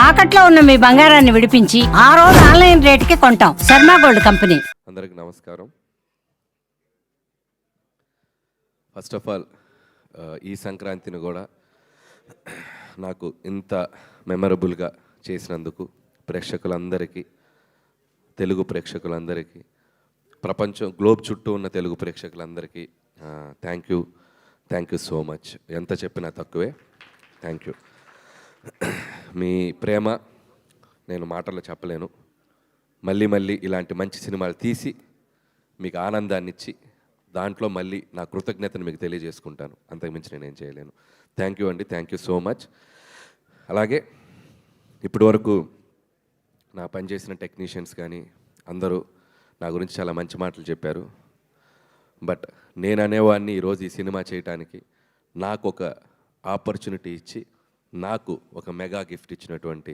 తాకట్లో ఉన్న మీ బంగారాన్ని విడిపించి ఆ రోజు ఆన్లైన్ రేటుకి కొంటాం. Sharma gold company. అందరికి నమస్కారం. ఫస్ట్ ఆఫ్ ఆల్ ఈ సంక్రాంతిని కూడా నాకు ఇంత మెమరబుల్గా చేసినందుకు ప్రేక్షకులందరికీ, తెలుగు ప్రేక్షకులందరికీ, ప్రపంచం గ్లోబ్ చుట్టూ ఉన్న తెలుగు ప్రేక్షకులందరికీ థ్యాంక్ యూ సో మచ్. ఎంత చెప్పినా తక్కువే. Thank you. మీ ప్రేమ నేను మాటల్లో చెప్పలేను. మళ్ళీ ఇలాంటి మంచి సినిమాలు తీసి మీకు ఆనందాన్ని ఇచ్చి దాంట్లో మళ్ళీ నా కృతజ్ఞతను మీకు తెలియజేసుకుంటాను. అంతకుమించి నేనేం చేయలేను. థ్యాంక్ యూ అండి. Thank you so much. అలాగే ఇప్పటివరకు నా పనిచేసిన టెక్నీషియన్స్ కానీ అందరూ నా గురించి చాలా మంచి మాటలు చెప్పారు. బట్ నేను అనేవాడిని ఈరోజు ఈ సినిమా చేయటానికి నాకు ఒక ఆపర్చునిటీ ఇచ్చి నాకు ఒక మెగా గిఫ్ట్ ఇచ్చినటువంటి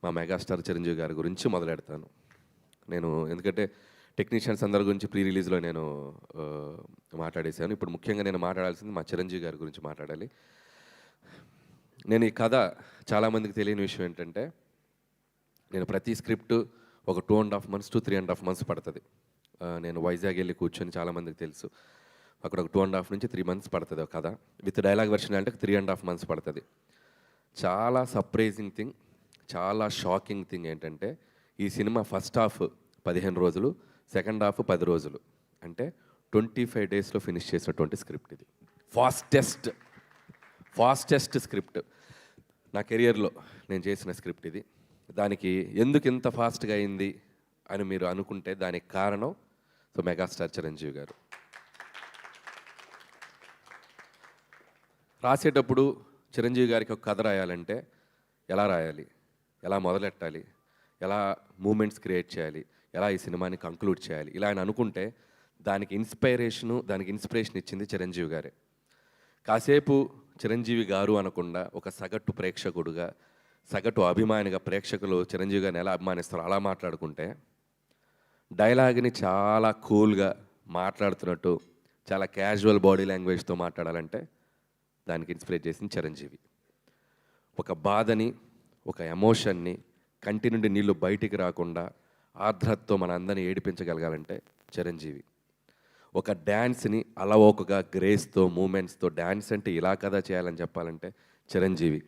మా మెగాస్టార్ చిరంజీవి గారి గురించి మొదలెడతాను నేను. ఎందుకంటే టెక్నీషియన్స్ అందరి గురించి ప్రీ రిలీజ్లో నేను మాట్లాడేశాను. ఇప్పుడు ముఖ్యంగా నేను మాట్లాడాల్సింది మా చిరంజీవి గారి గురించి మాట్లాడాలి. నేను ఈ కథ చాలామందికి తెలియని విషయం ఏంటంటే, నేను ప్రతి స్క్రిప్ట్ ఒక 2.5 months to 3.5 months పడుతుంది. నేను వైజాగ్ వెళ్ళి కూర్చొని, చాలామందికి తెలుసు, అక్కడ ఒక 2.5 నుంచి 3 months పడుతుంది ఒక కథ. విత్ డైలాగ్ వెర్షన్ అంటే 3.5 months పడుతుంది. చాలా సర్ప్రైజింగ్ థింగ్, చాలా షాకింగ్ థింగ్ ఏంటంటే, ఈ సినిమా ఫస్ట్ హాఫ్ 15 రోజులు, సెకండ్ హాఫ్ 10 రోజులు, అంటే 25 daysలో ఫినిష్ చేసినటువంటి స్క్రిప్ట్ ఇది. ఫాస్టెస్ట్ స్క్రిప్ట్ నా కెరియర్లో నేను చేసిన స్క్రిప్ట్ ఇది. దానికి ఎందుకు ఇంత ఫాస్ట్గా అయింది అని మీరు అనుకుంటే దానికి కారణం మెగాస్టార్ చిరంజీవి గారు. రాసేటప్పుడు చిరంజీవి గారికి ఒక కథ రాయాలంటే ఎలా రాయాలి, ఎలా మొదలెట్టాలి, ఎలా మూమెంట్స్ క్రియేట్ చేయాలి, ఎలా ఈ సినిమాని కంక్లూడ్ చేయాలి, ఇలా అని అనుకుంటే దానికి ఇన్స్పిరేషన్ ఇచ్చింది చిరంజీవి గారే. కాసేపు చిరంజీవి గారు అనకుండా ఒక సగటు ప్రేక్షకుడుగా, సగటు అభిమానిగా ప్రేక్షకులు చిరంజీవి గారిని ఎలా అభిమానిస్తారో అలా మాట్లాడుకుంటే, డైలాగ్ని చాలా కూల్గా మాట్లాడుతున్నట్టు చాలా క్యాజువల్ బాడీ లాంగ్వేజ్తో మాట్లాడాలంటే దానికి ఇన్స్పిరేట్ చేసింది చిరంజీవి. ఒక బాధని, ఒక ఎమోషన్ని, కంటి నుండి నీళ్ళు బయటికి రాకుండా ఆర్ద్రతతో మన అందరినీ ఏడిపించగలగాలంటే చిరంజీవి. ఒక డ్యాన్స్ని అలవోకగా గ్రేస్తో, మూమెంట్స్తో, డ్యాన్స్ అంటే ఇలా కదా చేయాలని చెప్పాలంటే చిరంజీవి.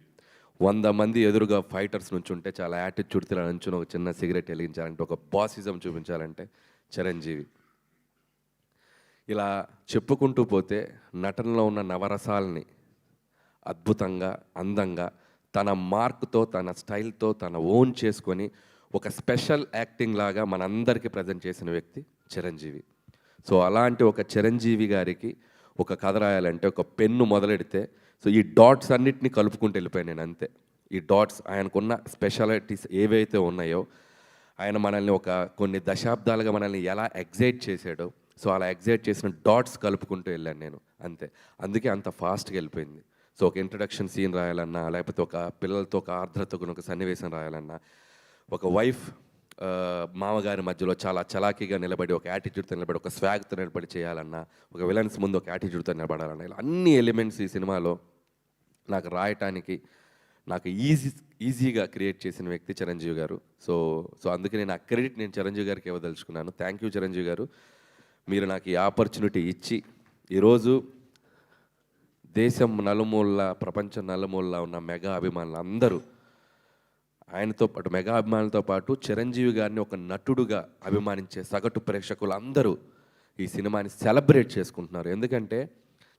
100 మంది ఎదురుగా ఫైటర్స్ నుంచి ఉంటే చాలా యాటిట్యూడ్తో ఇలా నుంచుని ఒక చిన్న సిగరెట్ వెలిగించాలంటే, ఒక బాసిజం చూపించాలంటే చిరంజీవి. ఇలా చెప్పుకుంటూ పోతే నటనలో ఉన్న నవరసాలని అద్భుతంగా, అందంగా, తన మార్క్తో, తన స్టైల్తో, తన ఓన్ చేసుకొని ఒక స్పెషల్ యాక్టింగ్ లాగా మనందరికీ ప్రజెంట్ చేసిన వ్యక్తి చిరంజీవి. సో అలాంటి ఒక చిరంజీవి గారికి ఒక కథ రాయాలంటే ఒక పెన్ను మొదలెడితే, సో ఈ డాట్స్ అన్నిటినీ కలుపుకుంటూ వెళ్ళిపోయాను నేను, అంతే. ఈ డాట్స్, ఆయనకున్న స్పెషాలిటీస్ ఏవైతే ఉన్నాయో, ఆయన మనల్ని కొన్ని దశాబ్దాలుగా మనల్ని ఎలా ఎగ్జైట్ చేశాడో, సో అలా ఎగ్జైట్ చేసిన డాట్స్ కలుపుకుంటూ వెళ్ళాను నేను, అంతే. అందుకే అంత ఫాస్ట్గా వెళ్ళిపోయింది. సో ఒక ఇంట్రడక్షన్ సీన్ రాయాలన్నా, లేకపోతే ఒక పిల్లలతో ఒక ఆర్ద్రతకు ఒక సన్నివేశం రాయాలన్నా, ఒక వైఫ్ మామగారి మధ్యలో చాలా చలాకీగా నిలబడి, ఒక యాటిట్యూడ్తో నిలబడి, ఒక స్వాగ్తో నిలబడి చేయాలన్నా, ఒక విలన్స్ ముందు ఒక యాటిట్యూడ్తో నిలబడాలన్నా, ఇలా అన్ని ఎలిమెంట్స్ ఈ సినిమాలో నాకు రాయటానికి నాకు ఈజీగా క్రియేట్ చేసిన వ్యక్తి చిరంజీవి గారు. సో అందుకే నేను ఆ క్రెడిట్ నేను చిరంజీవి గారికి ఇవ్వదలుచుకున్నాను. థ్యాంక్ యూ చిరంజీవి గారు. మీరు నాకు ఈ ఆపర్చునిటీ ఇచ్చి ఈరోజు దేశం నలుమూల, ప్రపంచం నలుమూల ఉన్న మెగా అభిమానులు అందరూ ఆయనతో పాటు, మెగా అభిమానులతో పాటు చిరంజీవి గారిని ఒక నటుడుగా అభిమానించే సగటు ప్రేక్షకులు అందరూ ఈ సినిమాని సెలబ్రేట్ చేసుకుంటున్నారు. ఎందుకంటే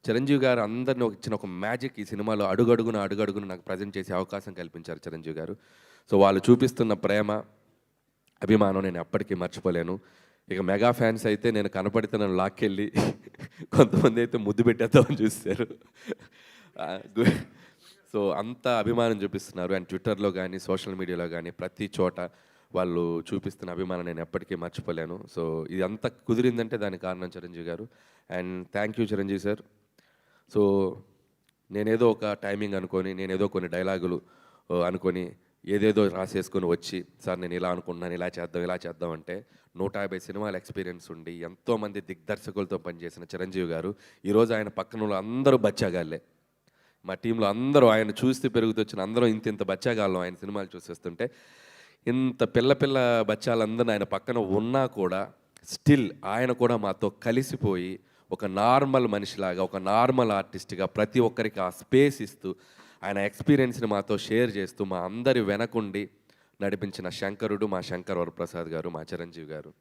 చిరంజీవి గారు అందరిని ఇచ్చిన ఒక మ్యాజిక్ ఈ సినిమాలో అడుగడుగున నాకు ప్రజెంట్ చేసే అవకాశం కల్పించారు చిరంజీవి గారు. సో వాళ్ళు చూపిస్తున్న ప్రేమ, అభిమానం నేను ఎప్పటికీ మర్చిపోలేను. ఇక మెగా ఫ్యాన్స్ అయితే నేను కనపడితే నన్ను లాక్కెళ్ళి కొంతమంది అయితే ముద్దు పెట్టేద్దామని చూస్తారు. సో అంత అభిమానం చూపిస్తున్నారు. అండ్ ట్విట్టర్లో కానీ, సోషల్ మీడియాలో కానీ, ప్రతి చోట వాళ్ళు చూపిస్తున్న అభిమానం నేను ఎప్పటికీ మర్చిపోలేను. సో ఇదంతా కుదిరిందంటే దానికి కారణం చిరంజీవి గారు. And thank you Chiranjeevi sir. So నేనేదో ఒక టైమింగ్ అనుకొని, నేనేదో కొన్ని డైలాగులు అనుకొని, ఏదేదో రాసేసుకొని వచ్చి, సార్ నేను ఇలా అనుకుంటున్నాను, ఇలా చేద్దాం అంటే 150 సినిమాల ఎక్స్పీరియన్స్ ఉండి ఎంతోమంది దిగ్దర్శకులతో పనిచేసిన చిరంజీవి గారు ఈరోజు ఆయన పక్కన అందరూ బచ్చాగాళ్ళే. మా టీంలో అందరూ ఆయన చూస్తూ పెరుగుతూ వచ్చిన అందరం ఇంత బచ్చాగాళ్ళం ఆయన సినిమాలు చూసేస్తుంటే, ఇంత పిల్ల బచ్చాలందరూ ఆయన పక్కన ఉన్నా కూడా స్టిల్ ఆయన కూడా మాతో కలిసిపోయి ఒక నార్మల్ మనిషిలాగా, ఒక నార్మల్ ఆర్టిస్ట్గా ప్రతి ఒక్కరికి ఆ స్పేస్ ఇస్తూ ఆయన ఎక్స్పీరియన్స్ని మాతో షేర్ చేస్తూ మా అందరి వెనకుండి నడిపించిన శంకరుడు మా శంకర్ వరప్రసాద్ గారు, మా చిరంజీవి గారు.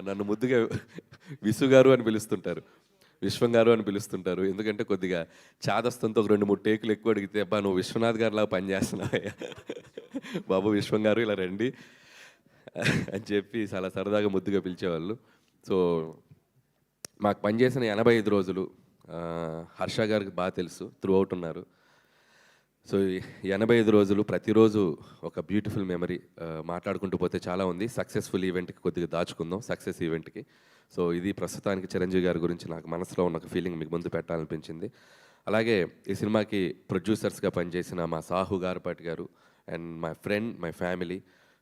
నన్ను ముద్దుగా విసు గారు అని పిలుస్తుంటారు, విశ్వం గారు అని పిలుస్తుంటారు. ఎందుకంటే కొద్దిగా చాదస్తంతో ఒక 2-3 టేకులు ఎక్కువ అడిగితే, అబ్బా నువ్వు విశ్వనాథ్ గారిలా పనిచేస్తున్నావయ్యా బాబు విశ్వం గారు ఇలా రండి అని చెప్పి చాలా సరదాగా ముద్దుగా పిలిచేవాళ్ళు. సో మాకు పనిచేసిన 85 రోజులు హర్ష గారికి బాగా తెలుసు, త్రూ అవుట్ ఉన్నారు. సో 85 రోజులు ప్రతిరోజు ఒక బ్యూటిఫుల్ మెమరీ. మాట్లాడుకుంటూ పోతే చాలా ఉంది. సక్సెస్ఫుల్ ఈవెంట్కి కొద్దిగా దాచుకుందాం, సక్సెస్ ఈవెంట్కి. సో ఇది ప్రస్తుతానికి చిరంజీవి గారి గురించి నాకు మనసులో ఉన్న ఒక ఫీలింగ్ మీకు ముందు పెట్టాలనిపించింది. అలాగే ఈ సినిమాకి ప్రొడ్యూసర్స్గా పనిచేసిన మా సాహు గారపాటి గారు and my friend, my family.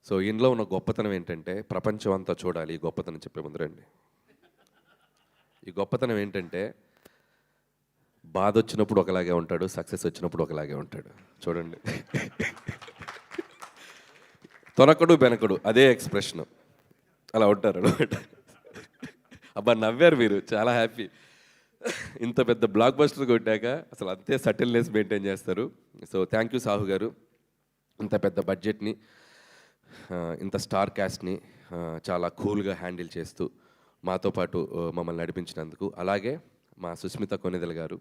So ఇందులో ఉన్న గొప్పతనం ఏంటంటే, ప్రపంచం అంతా చూడాలి ఈ గొప్పతనం చెప్పే ముందు రండి. ఈ గొప్పతనం ఏంటంటే, బాధ వచ్చినప్పుడు ఒకలాగే ఉంటాడు, సక్సెస్ వచ్చినప్పుడు ఒకలాగే ఉంటాడు. చూడండి, తొనకడు బెనకడు అదే ఎక్స్ప్రెషన్, అలా ఉంటారు అనమాట. అబ్బా నవ్వారు మీరు, చాలా హ్యాపీ. ఇంత పెద్ద బ్లాక్ బస్టర్ కొట్టాక అసలు అంతే సటిల్నెస్ మెయింటైన్ చేస్తారు. సో థ్యాంక్ యూ సాహు గారు. ఇంత పెద్ద బడ్జెట్ని, ఇంత స్టార్ క్యాస్ట్ని చాలా కూల్గా హ్యాండిల్ చేస్తూ మాతో పాటు మమ్మల్ని నడిపించినందుకు. అలాగే మా సుస్మిత కొనిదెల గారు,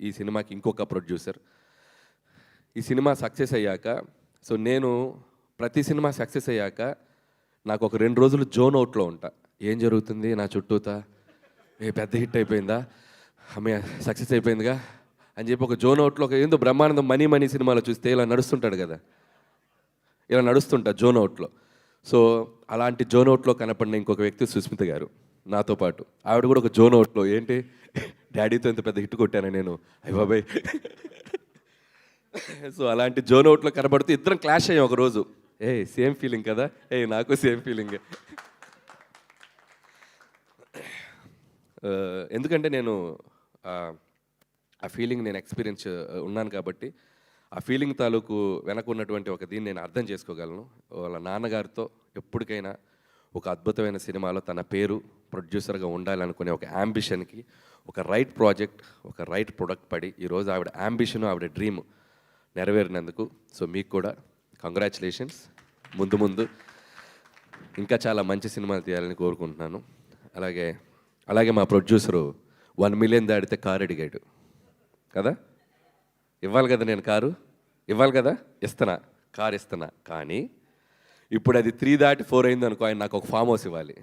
ఈ సినిమాకి ఇంకొక ప్రొడ్యూసర్. ఈ సినిమా సక్సెస్ అయ్యాక, సో నేను ప్రతి సినిమా సక్సెస్ అయ్యాక నాకు ఒక 2 రోజులు జోన్ అవుట్లో ఉంటా. ఏం జరుగుతుంది నా చుట్టూతా, పెద్ద హిట్ అయిపోయిందా, ఆమె సక్సెస్ అయిపోయిందిగా అని చెప్పి ఒక జోన్ అవుట్లో, ఒక ఏందో బ్రహ్మానందం మనీ సినిమాలో చూస్తే ఇలా నడుస్తుంటాడు కదా, ఇలా నడుస్తుంటా జోన్ అవుట్లో. సో అలాంటి జోన్ అవుట్లో కనపడిన ఇంకొక వ్యక్తి సుస్మిత గారు నాతో పాటు. ఆవిడ కూడా ఒక జోన్ అవుట్లో, ఏంటి డాడీతో ఇంత పెద్ద హిట్ కొట్టాను నేను, అయ్య బాబాయ్. సో అలాంటి జోన్ అవుట్లో కనబడుతూ ఇద్దరం క్లాష్ అయ్యాం ఒకరోజు. సేమ్ ఫీలింగ్ కదా, నాకు సేమ్ ఫీలింగ్. ఎందుకంటే నేను ఆ ఫీలింగ్ నేను ఎక్స్పీరియన్స్ ఉన్నాను కాబట్టి, ఆ ఫీలింగ్ తాలూకు వెనక ఉన్నటువంటి ఒక దీన్ని నేను అర్థం చేసుకోగలను. వాళ్ళ నాన్నగారితో ఎప్పటికైనా ఒక అద్భుతమైన సినిమాలో తన పేరు ప్రొడ్యూసర్గా ఉండాలనుకునే ఒక యాంబిషన్కి ఒక రైట్ ప్రాజెక్ట్, ఒక రైట్ ప్రొడక్ట్ పడి ఈరోజు ఆవిడ యాంబిషన్, ఆవిడ డ్రీమ్ నెరవేరినందుకు సో మీకు కూడా కంగ్రాచులేషన్స్. ముందు ఇంకా చాలా మంచి సినిమాలు తీయాలని కోరుకుంటున్నాను. అలాగే మా ప్రొడ్యూసరు 1 మిలియన్ దాడితే కారు అడిగాడు కదా, ఇవ్వాలి కదా, నేను కారు ఇవ్వాలి కదా, కారు ఇస్తున్నా. కానీ ఇప్పుడు అది 3 దాటి 4 అయింది అనుకో, ఆయన నాకు ఒక ఫామ్ హౌస్ ఇవ్వాలి.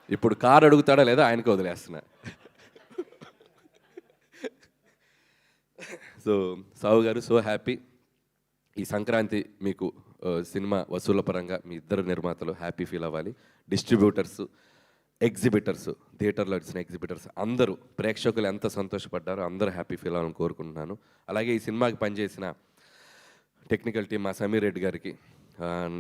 ఇప్పుడు కారు అడుగుతాడా లేదా ఆయనకి వదిలేస్తున్నా. సో సావు గారు, సో హ్యాపీ. ఈ సంక్రాంతి మీకు సినిమా వసూళ్ల పరంగా మీ ఇద్దరు నిర్మాతలు హ్యాపీ ఫీల్ అవ్వాలి. డిస్ట్రిబ్యూటర్స్, ఎగ్జిబిటర్స్, థియేటర్లో వచ్చిన ఎగ్జిబిటర్స్ అందరూ, ప్రేక్షకులు ఎంత సంతోషపడ్డారో అందరూ హ్యాపీ ఫీల్ అవ్వాలని కోరుకుంటున్నాను. అలాగే ఈ సినిమాకి పనిచేసిన టెక్నికల్ టీం, మా సమీర్ రెడ్డి గారికి,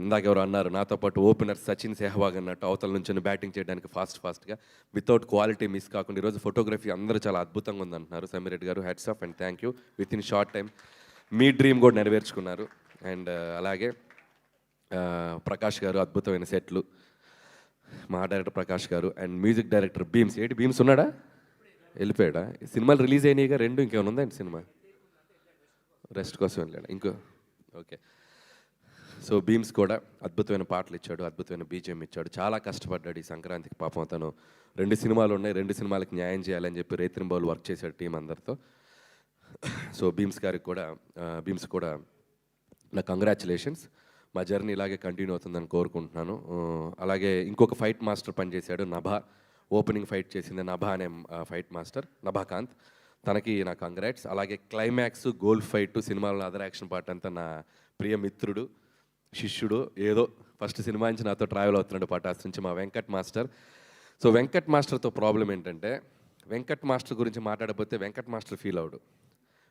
ఇందాక ఎవరు అన్నారు నాతో పాటు ఓపెనర్ సచిన్ సెహ్వాగ్ అన్నట్టు అవతల నుంచి బ్యాటింగ్ చేయడానికి ఫాస్ట్గా వితౌట్ క్వాలిటీ మిస్ కాకుండా ఈరోజు ఫోటోగ్రఫీ అందరూ చాలా అద్భుతంగా ఉందంటున్నారు. సమీర్ రెడ్డి గారు, hats off and thank you. With in short time me dream కూడా నెరవేర్చుకున్నారు. అండ్ అలాగే ప్రకాష్ గారు, అద్భుతమైన సెట్లు, మా డైరెక్టర్ ప్రకాష్ గారు and music director Bheems. Bheems ఉన్నాడా, వెళ్ళిపోయాడా? సినిమాలు రిలీజ్ అయినాయిగా 2, ఇంకేమైనా ఉందండి సినిమా? రెస్ట్ కోసం వెళ్ళాడు ఇంకో. ఓకే. సో భీమ్స్ కూడా అద్భుతమైన పాటలు ఇచ్చాడు, అద్భుతమైన బీజిఎం ఇచ్చాడు. చాలా కష్టపడ్డాడు ఈ సంక్రాంతికి. పాపం తను 2 సినిమాలు ఉన్నాయి, 2 సినిమాలకి న్యాయం చేయాలని చెప్పి రేత్రింబౌలు వర్క్ చేశాడు టీం అందరితో. సో భీమ్స్ కూడా నా కంగ్రాచులేషన్స్. మా జర్నీ ఇలాగే కంటిన్యూ అవుతుందని కోరుకుంటున్నాను. అలాగే ఇంకొక ఫైట్ మాస్టర్ పనిచేశాడు, నభా. ఓపెనింగ్ ఫైట్ చేసింది నభా అనే ఫైట్ మాస్టర్, నభాకాంత్. తనకి నా కంగ్రాట్స్. అలాగే క్లైమాక్స్, గోల్ ఫైట్, సినిమాలో అదర్ యాక్షన్ పార్ట్ అంతా నా ప్రియ మిత్రుడు, శిష్యుడు, ఏదో ఫస్ట్ సినిమా నుంచి నాతో ట్రావెల్ అవుతున్నాడు పటాస్ నుంచి, మా వెంకట్ మాస్టర్. సో వెంకట్ మాస్టర్తో ప్రాబ్లం ఏంటంటే, వెంకట్ మాస్టర్ గురించి మాట్లాడకపోతే వెంకట్ మాస్టర్ ఫీల్ అవడు.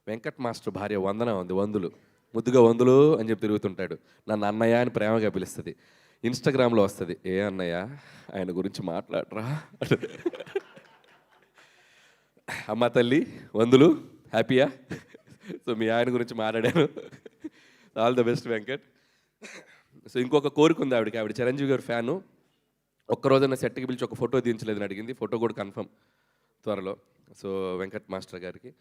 వెంకట్ మాస్టర్ భార్య వందన ఉంది, వందులు, ముద్దుగా వందులు అని చెప్పి తిరుగుతుంటాడు. నన్ను అన్నయ్య అని ప్రేమగా పిలుస్తుంది. ఇన్స్టాగ్రామ్లో వస్తుంది, ఏ అన్నయ్య ఆయన గురించి మాట్లాడరా. అమ్మ తల్లి వందులు, హ్యాపీయా? సో మీ ఆయన గురించి మాట్లాడాను. All the best Venkat. So ఇంకొక కోరిక ఉంది ఆవిడకి, ఆవిడ చిరంజీవి గారి ఫ్యాను. ఒక్కరోజన్న సెట్కి పిలిచి ఒక ఫోటో దించలేదని అడిగింది, ఫోటో కూడా కన్ఫర్మ్ త్వరలో. సో వెంకట్ మాస్టర్ గారికి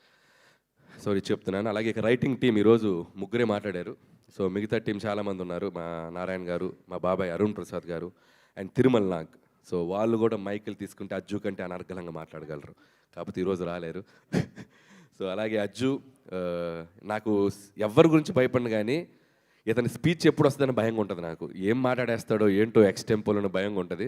సారీ చెప్తున్నాను. అలాగే ఇక రైటింగ్ టీం ఈరోజు ముగ్గురే మాట్లాడారు. సో మిగతా టీం చాలామంది ఉన్నారు, మా నారాయణ గారు, మా బాబాయ్ అరుణ్ ప్రసాద్ గారు అండ్ తిరుమల నాగ్. సో వాళ్ళు కూడా మైకులు తీసుకుంటే అజ్జు కంటే అనర్గళంగా మాట్లాడగలరు, కాకపోతే ఈరోజు రాలేరు. సో అలాగే అజ్జు, నాకు ఎవరి గురించి భయపడిన కానీ ఇతని స్పీచ్ ఎప్పుడు వస్తుందని భయంగా ఉంటుంది నాకు. ఏం మాట్లాడేస్తాడో ఏంటో ఎక్స్టెంపోలో భయంగా ఉంటుంది.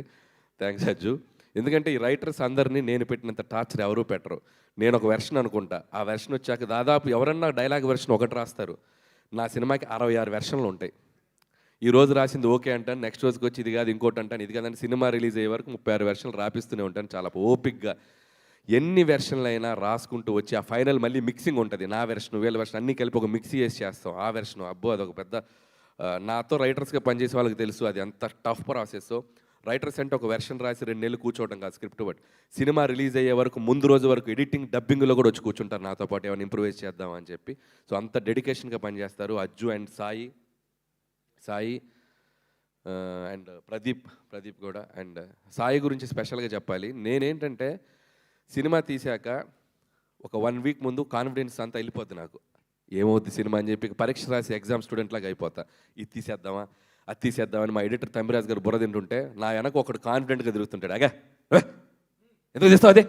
థ్యాంక్స్ అజ్జు. ఎందుకంటే ఈ రైటర్స్ అందరినీ నేను పెట్టినంత టార్చర్ ఎవరూ పెట్టరు. నేను ఒక వెర్షన్ అనుకుంటా, ఆ వెర్షన్ వచ్చాక దాదాపు ఎవరన్నా డైలాగ్ వెర్షన్ ఒకటి రాస్తారు, నా సినిమాకి 66 వెర్షన్లు ఉంటాయి. ఈ రోజు రాసింది ఓకే అంటాను, నెక్స్ట్ రోజుకి వచ్చి ఇది కాదు ఇంకోటి అంటాను, ఇది కాదని సినిమా రిలీజ్ అయ్యే వరకు 36 వెర్షన్లు రాపిస్తూనే ఉంటాను చాలా ఓపిక్గా. ఎన్ని వెర్షన్లు అయినా రాసుకుంటూ వచ్చి ఆ ఫైనల్ మళ్ళీ మిక్సింగ్ ఉంటుంది, నా వెర్షన్ వీళ్ళ వెర్షన్ అన్నీ కలిపి ఒక మిక్సీ చేసి చేస్తాం. ఆ వెర్షన్ అబ్బో అదొక పెద్ద, నాతో రైటర్స్గా పనిచేసే వాళ్ళకి తెలుసు అది ఎంత టఫ్ ప్రాసెస్. రైటర్స్ అంటే ఒక వెర్షన్ రాసి 2 నెలలు కూర్చోవడం కాదు స్క్రిప్ట్ బట్, సినిమా రిలీజ్ అయ్యే వరకు ముందు రోజు వరకు ఎడిటింగ్ డబ్బింగ్లో కూడా వచ్చి కూర్చుంటారు నాతో పాటు, ఏమైనా ఇంప్రూవైజ్ చేద్దాం అని చెప్పి. సో అంత డెడికేషన్గా పనిచేస్తారు అజ్జు అండ్ సాయి అండ్ ప్రదీప్ కూడా. అండ్ సాయి గురించి స్పెషల్గా చెప్పాలి, నేనేంటంటే సినిమా తీశాక ఒక 1 వీక్ ముందు కాన్ఫిడెన్స్ అంతా వెళ్ళిపోద్ది నాకు, ఏమవుద్ది సినిమా అని చెప్పి పరీక్ష రాసి ఎగ్జామ్ స్టూడెంట్ లాగా అయిపోతా. ఇది తీసేద్దామా అది తీసేద్దామని మా ఎడిటర్ తమ్మిరాజు గారు బుర్ర తింటుంటే నా వెనక ఒకడు కాన్ఫిడెంట్గా తిరుగుతుంటాడు, అగా ఎందుకు తీస్తావు అదే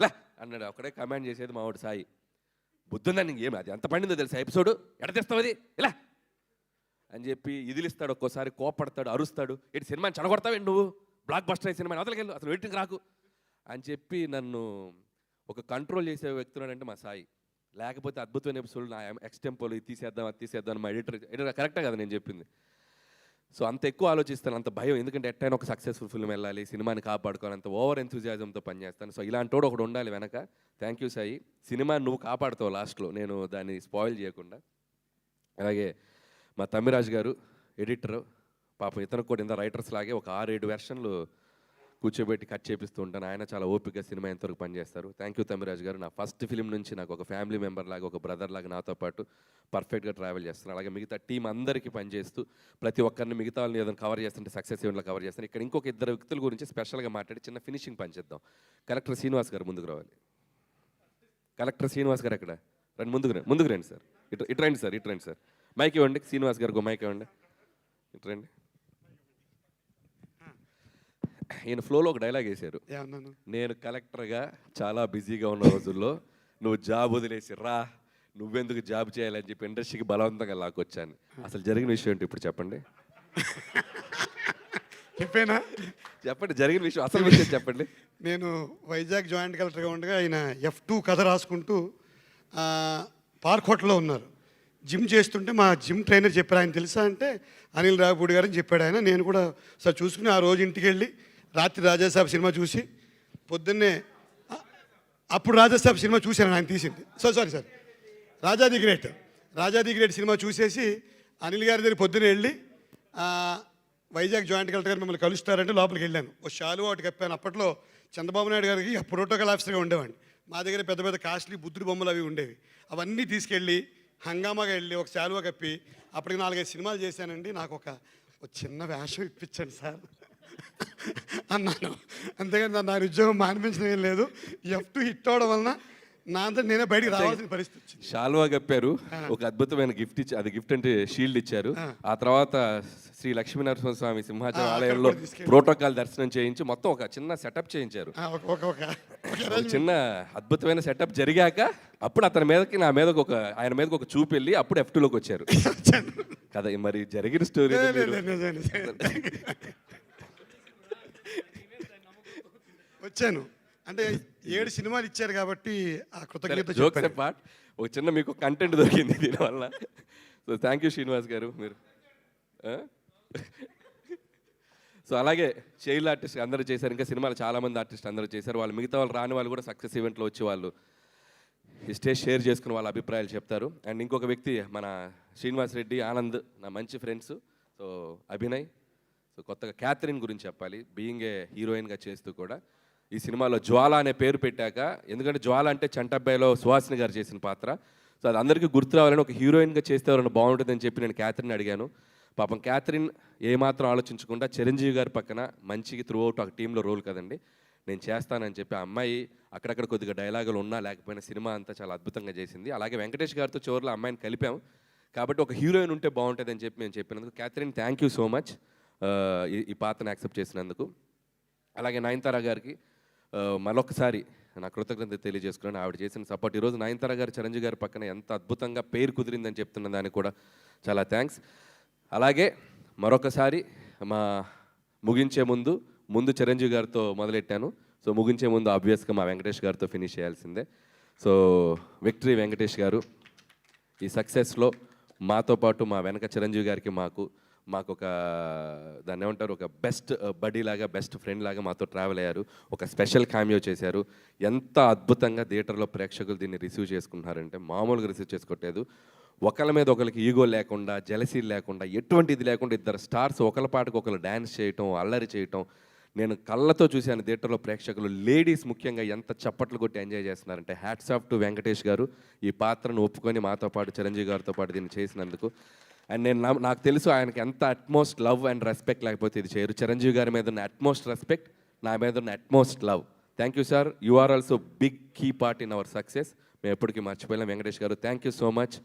లే అన్నాడు. ఒకడే కమాండ్ చేసేది మా వాడు సాయి. బుద్ధుందని ఏమి అది ఎంత పండిందో తెలుసా ఎపిసోడ్, ఎడ తెస్తావు అది ఇలా అని చెప్పి ఇదిలిస్తాడు, ఒక్కోసారి కోపడతాడు, అరుస్తాడు, ఏంటి సినిమాని చెడగొడతావేంటి నువ్వు, బ్లాక్ బస్టర్ అయ్యే సినిమాని అవతలకెళ్ళు, అసలు వెయిటింగ్ రాకు అని చెప్పి నన్ను ఒక కంట్రోల్ చేసే వ్యక్తున్నాడంటే మా సాయి. లేకపోతే అద్భుతమైన ఎపిసోడ్ నా ఎక్స్టెంపోలు ఇది తీసేద్దాం అది తీసేద్దాం అని మా ఎడిటర్ కరెక్టే కదా నేను చెప్పింది. సో అంత ఎక్కువ ఆలోచిస్తాను, అంత భయం, ఎందుకంటే ఎట్టైనా ఒక సక్సెస్ఫుల్ ఫిల్మ్ వెళ్ళాలి, సినిమాని కాపాడుకోవాలి, అంత ఓవర్ ఎంతూజియాజంతో పనిచేస్తాను. సో ఇలాంటి ఒకడు ఉండాలి వెనక. థ్యాంక్ యూ సాయి, సినిమా నువ్వు కాపాడుతావు లాస్ట్లో, నేను దాన్ని స్పాయిల్ చేయకుండా. అలాగే మా తమ్మిరాజు గారు ఎడిటర్, పాపం ఇతను కూడా ఇంత రైటర్స్ లాగే ఒక 6-7 వెర్షన్లు కూర్చోబెట్టి కట్ చేపిస్తూ ఉంటాను. ఆయన చాలా ఓపికగా సినిమా ఎంతవరకు పనిచేస్తారు. థ్యాంక్ యూ తమ్మిరాజు గారు, నా ఫస్ట్ ఫిలిం నుంచి నాకు ఒక ఫ్యామిలీ మెంబర్ లాగా, ఒక బ్రదర్ లాగా నాతో పాటు పర్ఫెక్ట్గా ట్రావెల్ చేస్తాను. అలాగే మిగతా టీం అందరికీ పనిచేస్తూ ప్రతి ఒక్కరిని మిగతా వాళ్ళని ఏదైనా కవర్ చేస్తుంటే సక్సెస్ ఈవెంట్లో కవర్ చేస్తాను. ఇక్కడ ఇంకొక 2 వ్యక్తుల గురించి స్పెషల్గా మాట్లాడి చిన్న ఫినిషింగ్ పనిచేద్దాం. కలెక్టర్ శ్రీనివాస్ గారు ముందుకు రావాలి. కలెక్టర్ శ్రీనివాస్ గారు ఎక్కడ రండి, ముందుకు రండి సార్, ఇటు రండి సార్, మైక్ ఇవ్వండి. శ్రీనివాస్ గారికి మైక్ ఇవ్వండి, ఇటు రండి. ఈయన ఫ్లోలో ఒక డైలాగ్ వేశారు, నేను కలెక్టర్గా చాలా బిజీగా ఉన్న రోజుల్లో నువ్వు జాబ్ వదిలేసి రా, నువ్వెందుకు జాబ్ చేయాలని చెప్పి ఇండస్ట్రీకి బలవంతంగా లాక్కొచ్చాను. అసలు జరిగిన విషయం ఏంటి ఇప్పుడు చెప్పండి. చెప్పండి జరిగిన విషయం, అసలు విషయం చెప్పండి. నేను వైజాగ్ జాయింట్ కలెక్టర్గా ఉండగా ఆయన F2 కథ రాసుకుంటూ పార్క్ హోటల్లో ఉన్నారు. జిమ్ చేస్తుంటే మా జిమ్ ట్రైనర్ చెప్పారు, ఆయన తెలుసా అంటే అనిల్ రావుపూడి గారని చెప్పాడు ఆయన. నేను కూడా సార్ చూసుకుని ఆ రోజు ఇంటికి వెళ్ళి రాత్రి రాజాసాబ్ సినిమా చూసి పొద్దున్నే, అప్పుడు రాజాసాబ్ సినిమా చూశాను ఆయన తీసింది. Sorry Raja the great cinema చూసేసి అనిల్ గారి దగ్గర పొద్దున్నే వెళ్ళి వైజాగ్ జాయింట్ కలెక్టర్ గారు మిమ్మల్ని కలుస్తారంటే లోపలికి వెళ్ళాను. ఓ షాలు ఒకటి కప్పాను. అప్పట్లో చంద్రబాబు నాయుడు గారికి ప్రోటోకాల్ ఆఫీసర్గా ఉండేవాడిని. మా దగ్గర పెద్ద పెద్ద కాస్ట్లీ బుద్ధుడి బొమ్మలు అవి ఉండేవి. అవన్నీ తీసుకెళ్ళి హంగామాగా వెళ్ళి ఒక శాలువా కప్పి అప్పటికి 4-5 సినిమాలు చేశానండి. నాకు ఒక చిన్న వేషం ఇప్పించండి సార్ అన్నాను. అంతేగాని నా ఉద్యోగం మానిపించడం ఏం లేదు. F2 హిట్ అవడం వలన నా అంతా నేనే బయటికి రావాల్సిన పరిస్థితి వచ్చింది. షాల్వా కప్పారు, ఒక అద్భుతమైన గిఫ్ట్ ఇచ్చి, అది గిఫ్ట్ అంటే షీల్డ్ ఇచ్చారు. ఆ తర్వాత శ్రీ లక్ష్మీనరసింహస్వామి సింహాచలం ఆలయంలో ప్రోటోకాల్ దర్శనం చేయించి మొత్తం ఒక చిన్న సెటప్ చేయించారు. చిన్న అద్భుతమైన సెటప్ జరిగాక అప్పుడు అతని మీదకి ఆయన మీదకి ఒక చూపు వెళ్ళి అప్పుడు F2లోకి వచ్చారు కదా. మరి జరిగిన స్టోరీ వచ్చాను అంటే 7 సినిమాలు ఇచ్చారు కాబట్టి ఆ కృతజ్ఞత. జోక్స్ పార్ట్, ఒక చిన్న మీకు కంటెంట్ దొరికింది దీనివల్ల. సో థ్యాంక్ యూ శ్రీనివాస్ గారు మీరు. సో అలాగే చైల్డ్ ఆర్టిస్ట్ అందరూ చేశారు, ఇంకా సినిమాలు చాలామంది ఆర్టిస్ట్ అందరూ చేశారు. వాళ్ళు మిగతా వాళ్ళు రాని వాళ్ళు కూడా సక్సెస్ ఈవెంట్లో వచ్చి వాళ్ళు ఈ స్టేజ్ షేర్ చేసుకుని వాళ్ళ అభిప్రాయాలు చెప్తారు. అండ్ ఇంకొక వ్యక్తి మన శ్రీనివాస్ రెడ్డి, ఆనంద్ నా మంచి ఫ్రెండ్స్. సో అభినయ్, సో కొత్తగా క్యాథరిన్ గురించి చెప్పాలి. బీయింగ్ ఏ హీరోయిన్గా చేస్తూ కూడా ఈ సినిమాలో జ్వాల అనే పేరు పెట్టాక, ఎందుకంటే జ్వాల అంటే చంటబ్బాయిలో సుహాసిని గారు చేసిన పాత్ర. సో అది అందరికీ గుర్తు రావాలని ఒక హీరోయిన్గా చేస్తే ఎవరైనా బాగుంటుందని చెప్పి నేను క్యాథరిన్ అడిగాను. పాపం క్యాథరిన్ ఏమాత్రం ఆలోచించకుండా చిరంజీవి గారి పక్కన మంచిగా త్రూ అవుట్ ఒక టీంలో రోల్ కదండి, నేను చేస్తానని చెప్పి ఆ అమ్మాయి అక్కడక్కడ కొద్దిగా డైలాగులు ఉన్నా లేకపోయినా సినిమా అంతా చాలా అద్భుతంగా చేసింది. అలాగే వెంకటేష్ గారితో చివరిలో అమ్మాయిని కలిపాం కాబట్టి ఒక హీరోయిన్ ఉంటే బాగుంటుందని చెప్పి మేము చెప్పినందుకు Catherine thank you so much ఈ పాత్రను యాక్సెప్ట్ చేసినందుకు. అలాగే నయనతార గారికి మరొకసారి నా కృతజ్ఞత తెలియజేసుకున్నాను. ఆవిడ చేసిన సపోర్ట్. ఈరోజు నయనతార గారు చిరంజీవి గారి పక్కన ఎంత అద్భుతంగా పేరు కుదిరిందని చెప్తున్న దానికి కూడా చాలా థ్యాంక్స్. అలాగే మరొకసారి మా ముగించే ముందు చిరంజీవి గారితో మొదలెట్టాను. సో ముగించే ముందు ఆబ్వియస్గా మా వెంకటేష్ గారితో ఫినిష్ చేయాల్సిందే. సో విక్టరీ వెంకటేష్ గారు, ఈ సక్సెస్లో మాతో పాటు మా వెనక చిరంజీవి గారికి మాకు ఒక దాన్ని ఏమంటారు, ఒక బెస్ట్ బడీ లాగా, బెస్ట్ ఫ్రెండ్ లాగా మాతో ట్రావెల్ అయ్యారు. ఒక స్పెషల్ క్యామియో చేశారు. ఎంత అద్భుతంగా థియేటర్లో ప్రేక్షకులు దీన్ని రిసీవ్ చేసుకుంటున్నారంటే మామూలుగా రిసీవ్ చేసుకోవట్లేదు. ఒకళ్ళ మీద ఒకరికి ఈగో లేకుండా, జెలసీ లేకుండా, ఎటువంటి ఇది లేకుండా ఇద్దరు స్టార్స్ ఒకళ్ళ పాటకు ఒకళ్ళు డ్యాన్స్ చేయటం, అల్లరి చేయటం నేను కళ్ళతో చూశాను. థియేటర్లో ప్రేక్షకులు, లేడీస్ ముఖ్యంగా ఎంత చప్పట్లు కొట్టి ఎంజాయ్ చేస్తున్నారంటే హ్యాట్స్ ఆఫ్ టు వెంకటేష్ గారు ఈ పాత్రను ఒప్పుకొని మాతో పాటు చిరంజీవి గారితో పాటు దీన్ని చేసినందుకు. అండ్ నాకు తెలుసు ఆయనకి ఎంత అట్మోస్ట్ లవ్ అండ్ రెస్పెక్ట్ లేకపోతే ఇది చేయరు. చిరంజీవి గారి మీద ఉన్న అట్మోస్ట్ రెస్పెక్ట్, నా మీద ఉన్న utmost love. Thank you sir, you are also big key part in our success. మేము ఎప్పటికీ మర్చిపోయాం. Venkatesh garu thank you so much.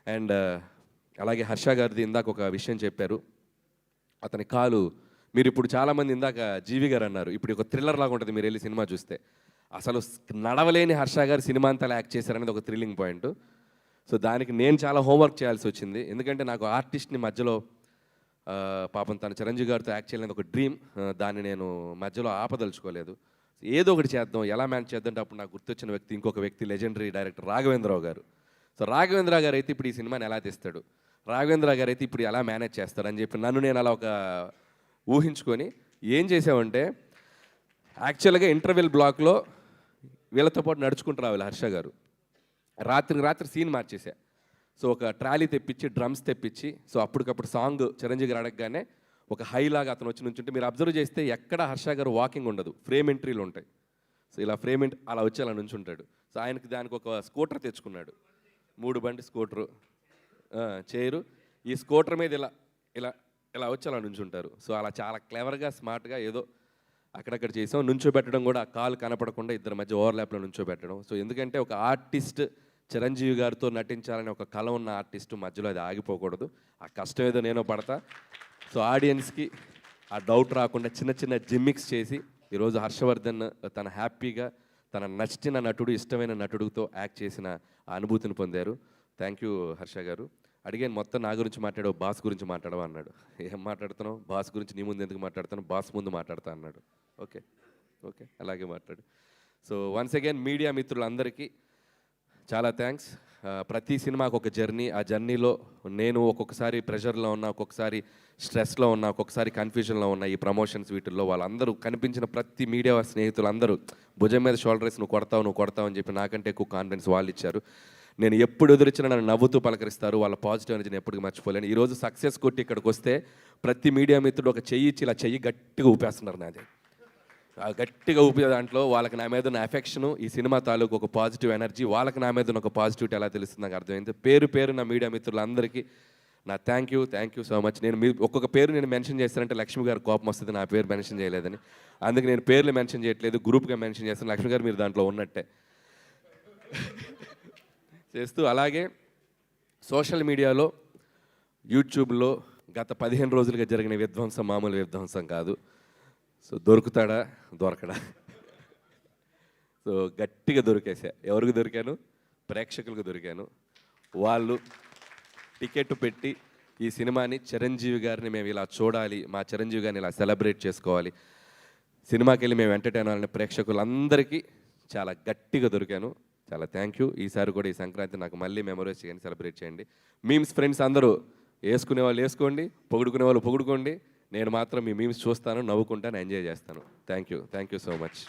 And అలాగే హర్ష గారిది ఇందాక ఒక విషయం చెప్పారు. అతని కాలు మీరు ఇప్పుడు చాలామంది ఇందాక జీవి గారు అన్నారు, ఇప్పుడు ఒక థ్రిల్లర్ లాగా ఉంటుంది మీరు వెళ్ళి సినిమా చూస్తే. అసలు నడవలేని హర్ష గారు సినిమా అంతా యాక్ట్ చేశారనేది ఒక థ్రిల్లింగ్ పాయింట్. సో దానికి నేను చాలా హోంవర్క్ చేయాల్సి వచ్చింది. ఎందుకంటే నాకు ఆర్టిస్ట్ని మధ్యలో పాపం తన చిరంజీవి గారితో యాక్ట్ చేయాలని ఒక డ్రీమ్, దాన్ని నేను మధ్యలో ఆపదలుచుకోలేదు. ఏదో ఒకటి చేద్దాం, ఎలా మేనేజ్ చేద్దాం అంటే అప్పుడు నాకు గుర్తొచ్చిన వ్యక్తి ఇంకొక వ్యక్తి, లెజెండరీ డైరెక్టర్ రాఘవేంద్రరావు గారు. సో రాఘవేంద్ర గారు అయితే ఇప్పుడు ఈ సినిమాని ఎలా తీస్తాడు, రాఘవేంద్ర గారు అయితే ఇప్పుడు ఎలా మేనేజ్ చేస్తాడు అని చెప్పి నన్ను నేను అలా ఒక ఊహించుకొని ఏం చేసామంటే, యాక్చువల్గా ఇంటర్వెల్ బ్లాక్లో వీళ్ళతో పాటు నడుచుకుంటూ రావాలి హర్ష గారు. రాత్రి సీన్ మార్చేసా. సో ఒక ట్రాలీ తెప్పించి, డ్రమ్స్ తెప్పించి, సో అప్పటికప్పుడు సాంగ్ చిరంజీవి గారు అడగగానే ఒక హైలాగా అతను వచ్చి నుంచుంటే మీరు అబ్జర్వ్ చేస్తే ఎక్కడ హర్ష గారు వాకింగ్ ఉండదు, ఫ్రేమ్ ఎంట్రీలు ఉంటాయి. సో ఇలా ఫ్రేమ్ అలా వచ్చి అలా నుంచుంటాడు. సో ఆయనకి దానికి ఒక స్కూటర్ తెచ్చుకున్నాడు, 3 బండి స్కూటరు, చైరు. ఈ స్కూటర్ మీద ఇలా ఇలా ఇలా వచ్చి అలా నుంచుంటారు. సో అలా చాలా క్లెవర్గా, స్మార్ట్గా ఏదో అక్కడక్కడ చేసాం. నుంచోబెట్టడం కూడా కాలు కనపడకుండా ఇద్దరి మధ్య ఓవర్లాప్లో నుంచోబెట్టడం. సో ఎందుకంటే ఒక ఆర్టిస్ట్ చిరంజీవి గారితో నటించాలని ఒక కళ ఉన్న ఆర్టిస్టు మధ్యలో అది ఆగిపోకూడదు. ఆ కష్టం ఏదో నేను పడతా. సో ఆడియన్స్కి ఆ డౌట్ రాకుండా చిన్న చిన్న జిమ్మిక్స్ చేసి ఈరోజు హర్షవర్ధన్ తన హ్యాపీగా తన నచ్చిన నటుడు, ఇష్టమైన నటుడితో యాక్ట్ చేసిన ఆ అనుభూతిని పొందారు. థ్యాంక్ యూ హర్ష గారు. అడిగాను మొత్తం నా గురించి మాట్లాడావు, బాస్ గురించి మాట్లాడవా అన్నాడు. ఏం మాట్లాడుతున్నావు, బాస్ గురించి నీ ముందు ఎందుకు మాట్లాడుతాను, బాస్ ముందు మాట్లాడతా అన్నాడు. ఓకే అలాగే మాట్లాడు. సో వన్స్ అగైన్ మీడియా మిత్రులందరికీ చాలా థ్యాంక్స్. ప్రతి సినిమాకు ఒక జర్నీ, ఆ జర్నీలో నేను ఒక్కొక్కసారి ప్రెషర్లో ఉన్నా, ఒక్కొక్కసారి స్ట్రెస్లో ఉన్నా, ఒక్కొక్కసారి కన్ఫ్యూజన్లో ఉన్నా. ఈ ప్రమోషన్స్ వీటిల్లో వాళ్ళందరూ కనిపించిన ప్రతి మీడియా స్నేహితులందరూ భుజం మీద షోల్డర్ వేసి నువ్వు కొడతావు అని చెప్పి నాకంటే ఎక్కువ కాన్ఫిడెన్స్ వాళ్ళు ఇచ్చారు. నేను ఎప్పుడు ఎదురిచ్చినా నన్ను నవ్వుతూ పలకరిస్తారు. వాళ్ళ పాజిటివ్ ఎనర్జీని ఎప్పటికీ మర్చిపోలేను. ఈరోజు సక్సెస్ కొట్టి ఇక్కడికి వస్తే ప్రతి మీడియా మిత్రుడు ఒక చెయ్యి ఇచ్చి ఇలా చెయ్యి గట్టిగా ఊపేస్తున్నారు నాది. ఆ గట్టిగా ఊపే దాంట్లో వాళ్ళకి నా మీద ఉన్న ఎఫెక్షను, ఈ సినిమా తాలూకు ఒక పాజిటివ్ ఎనర్జీ, వాళ్ళకి నా మీద ఉన్న ఒక పాజిటివిటీ ఎలా తెలుస్తుంది నాకు అర్థమైంది. పేరు నా మీడియా మిత్రులందరికీ నా థ్యాంక్ యూ సో మచ్. నేను ఒక్కొక్క పేరు నేను మెన్షన్ చేస్తానంటే లక్ష్మి గారు కోపం వస్తుంది, నా పేరు మెన్షన్ చేయలేదని. అందుకే నేను పేర్లు మెన్షన్ చేయట్లేదు, గ్రూప్గా మెన్షన్ చేస్తాను. లక్ష్మి గారు మీరు దాంట్లో ఉన్నట్టే చేస్తూ. అలాగే సోషల్ మీడియాలో, యూట్యూబ్లో గత 15 రోజులుగా జరిగిన విధ్వంసం మామూలు విధ్వంసం కాదు. సో దొరకడా సో గట్టిగా దొరికేసా. ఎవరికి దొరికాను? ప్రేక్షకులకు దొరికాను. వాళ్ళు టికెట్ పెట్టి ఈ సినిమాని, చిరంజీవి గారిని మేము ఇలా చూడాలి, మా చిరంజీవి గారిని ఇలా సెలబ్రేట్ చేసుకోవాలి, సినిమాకి వెళ్ళి మేము ఎంటర్టైన్ అవ్వాలని ప్రేక్షకులందరికీ చాలా గట్టిగా దొరికాను. చాలా థ్యాంక్ యూ. ఈసారి కూడా ఈ సంక్రాంతి నాకు మళ్ళీ మెమరీస్ చేయండి, సెలబ్రేట్ చేయండి. మీమ్స్ ఫ్రెండ్స్ అందరూ వేసుకునే వాళ్ళు వేసుకోండి, పొగుడుకునే వాళ్ళు పొగుడుకోండి. నేను మాత్రం మీ మీమ్స్ చూస్తాను, నవ్వుకుంటాను, ఎంజాయ్ చేస్తాను. Thank you so much.